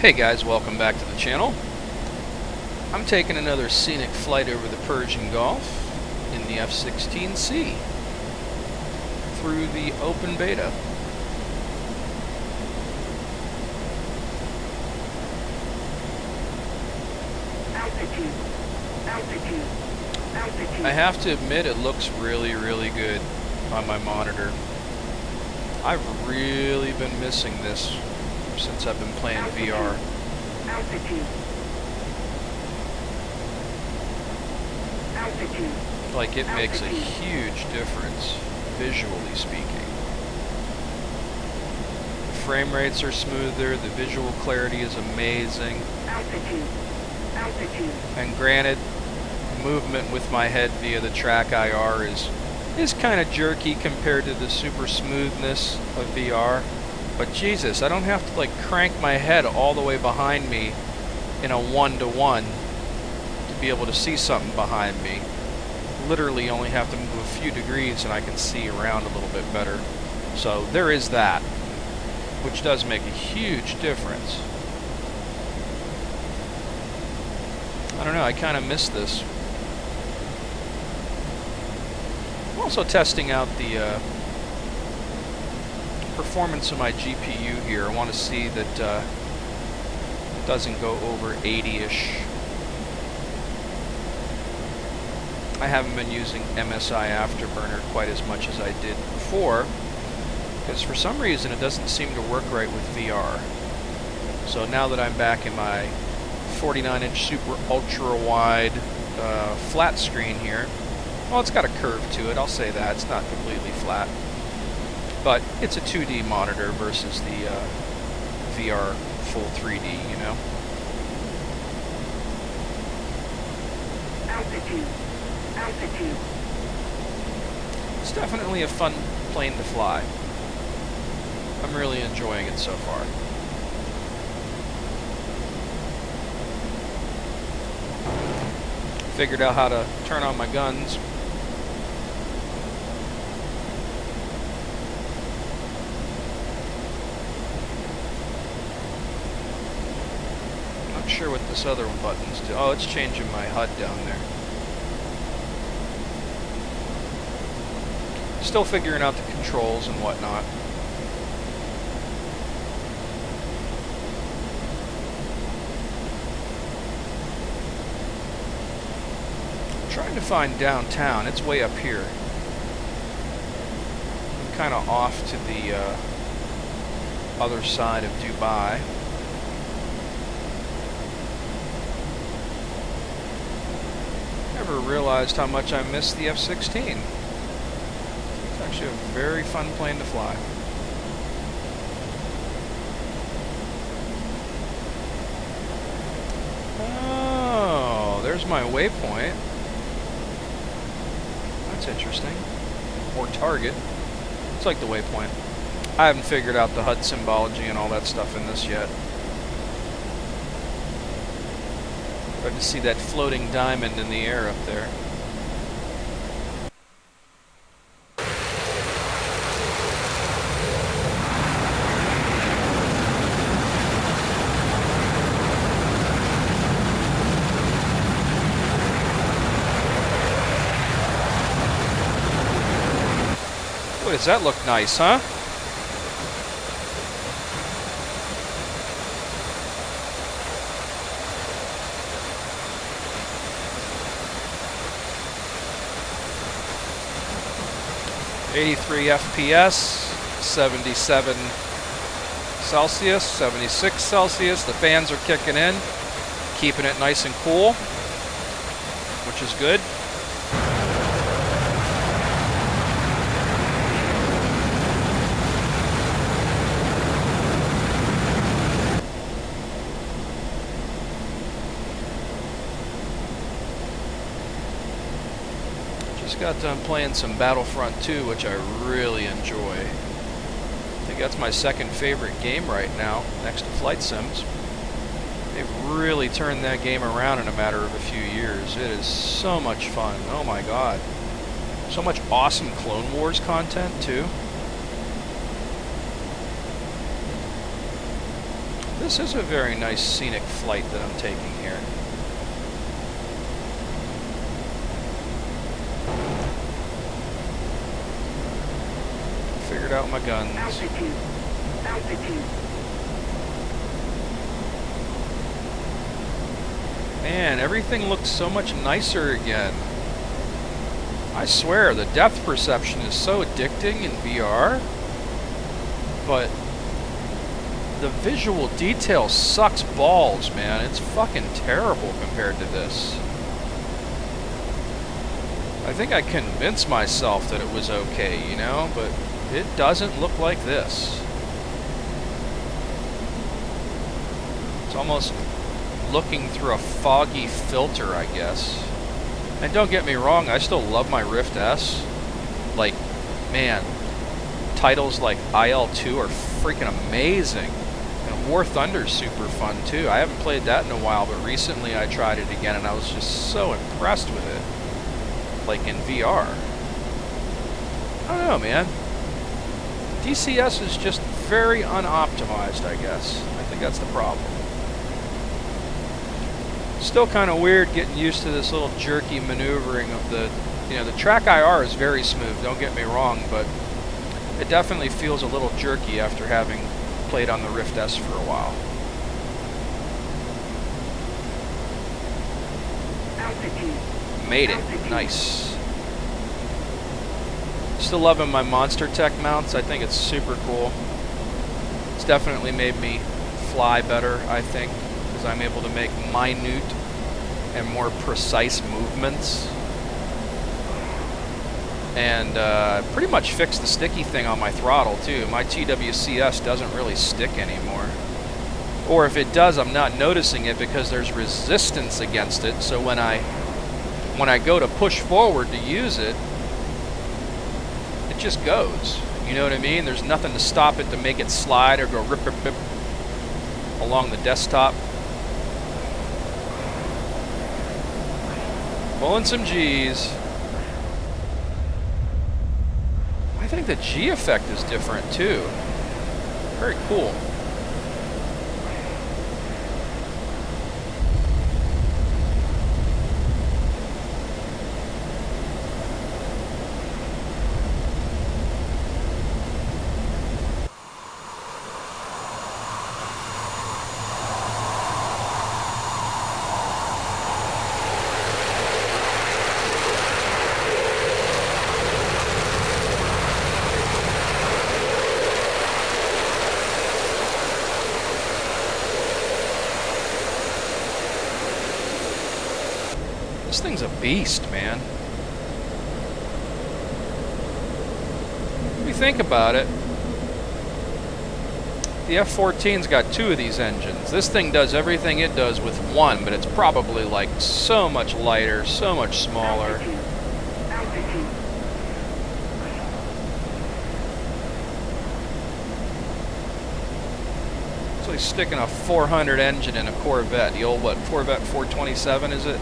Hey guys, welcome back to the channel. I'm taking another scenic flight over the Persian Gulf in the F-16C through the open beta. I have to admit it looks really good on my monitor. I've really been missing this since I've been playing VR. Like, it makes a huge difference, visually speaking. The frame rates are smoother, the visual clarity is amazing. And granted, movement with my head via the track IR is kind of jerky compared to the super smoothness of VR. But Jesus, I don't have to like crank my head all the way behind me in a 1-to-1 to be able to see something behind me. Literally only have to move a few degrees and I can see around a little bit better. So there is that, which does make a huge difference. I don't know, I kind of miss this. I'm also testing out the performance of my GPU here. I want to see that it doesn't go over 80-ish. I haven't been using MSI Afterburner quite as much as I did before, because for some reason it doesn't seem to work right with VR. So now that I'm back in my 49-inch super ultra wide flat screen here, well, it's got a curve to it, I'll say that. It's not completely flat. But it's a 2D monitor versus the VR full 3D, you know? Altitude. It's definitely a fun plane to fly. I'm really enjoying it so far. Figured out how to turn on my guns. Not sure what this other button's do. Oh, it's changing my HUD down there. Still figuring out the controls and whatnot. I'm trying to find downtown. It's way up here. I'm kind of off to the other side of Dubai. Never realized how much I missed the F-16. It's actually a very fun plane to fly. Oh, there's my waypoint. That's interesting. Or target. It's like the waypoint. I haven't figured out the HUD symbology and all that stuff in this yet. Hard to see that floating diamond in the air up there. Boy, does that look nice, huh? '83 FPS, 77 Celsius, 76 Celsius. The fans are kicking in, keeping it nice and cool, which is good. Just got done playing some Battlefront 2, which I really enjoy. I think that's my second favorite game right now, next to Flight Sims. They've really turned that game around in a matter of a few years. It is so much fun. Oh my god. So much awesome Clone Wars content, too. This is a very nice scenic flight that I'm taking here. Figured out my guns. Altitude. Altitude. Man, everything looks so much nicer again. I swear, the depth perception is so addicting in VR, but the visual detail sucks balls, man. It's fucking terrible compared to this. I think I convinced myself that it was okay, you know, but it doesn't look like this. It's almost looking through a foggy filter, I guess. And don't get me wrong, I still love my Rift S. Like, man, titles like IL-2 are freaking amazing. And War Thunder's super fun too. I haven't played that in a while, but recently I tried it again and I was just so impressed with it. Like in VR. I don't know, man. DCS is just very unoptimized, I guess. I think that's the problem. Still kind of weird getting used to this little jerky maneuvering of the, you know, the track IR is very smooth, don't get me wrong, but it definitely feels a little jerky after having played on the Rift S for a while. Made it. Nice. Still loving my Monster Tech mounts. I think it's super cool. It's definitely made me fly better, I think, because I'm able to make minute and more precise movements. And pretty much fixed the sticky thing on my throttle too. My TWCS doesn't really stick anymore. Or if it does, I'm not noticing it because there's resistance against it. So when I go to push forward to use it, it just goes. You know what I mean? There's nothing to stop it to make it slide or go rip, rip, rip along the desktop. Pulling some G's. I think the G effect is different too. Very cool. This thing's a beast, man. If you think about it, the F-14's got 2 of these engines. This thing does everything it does with 1, but it's probably like so much lighter, so much smaller. It's like sticking a 400 engine in a Corvette. The old, what, Corvette 427 is it?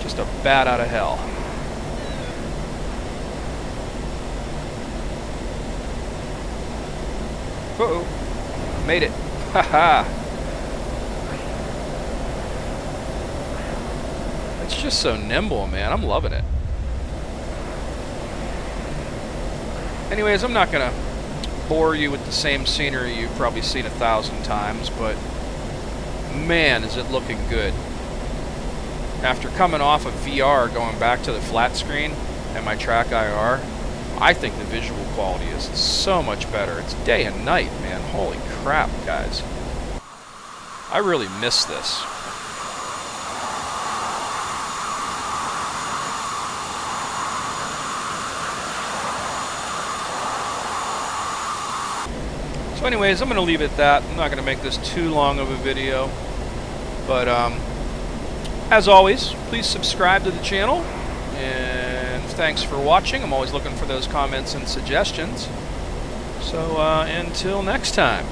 Just a bat out of hell. Uh-oh. Made it. Haha. It's just so nimble, man. I'm loving it. Anyways, I'm not gonna bore you with the same scenery you've probably seen 1,000 times, but man, is it looking good. After coming off of VR, going back to the flat screen and my track IR, I think the visual quality is so much better. It's day and night, man. Holy crap, guys. I really miss this. So anyways, I'm going to leave it at that. I'm not going to make this too long of a video. But, as always, please subscribe to the channel, and thanks for watching. I'm always looking for those comments and suggestions. So until next time.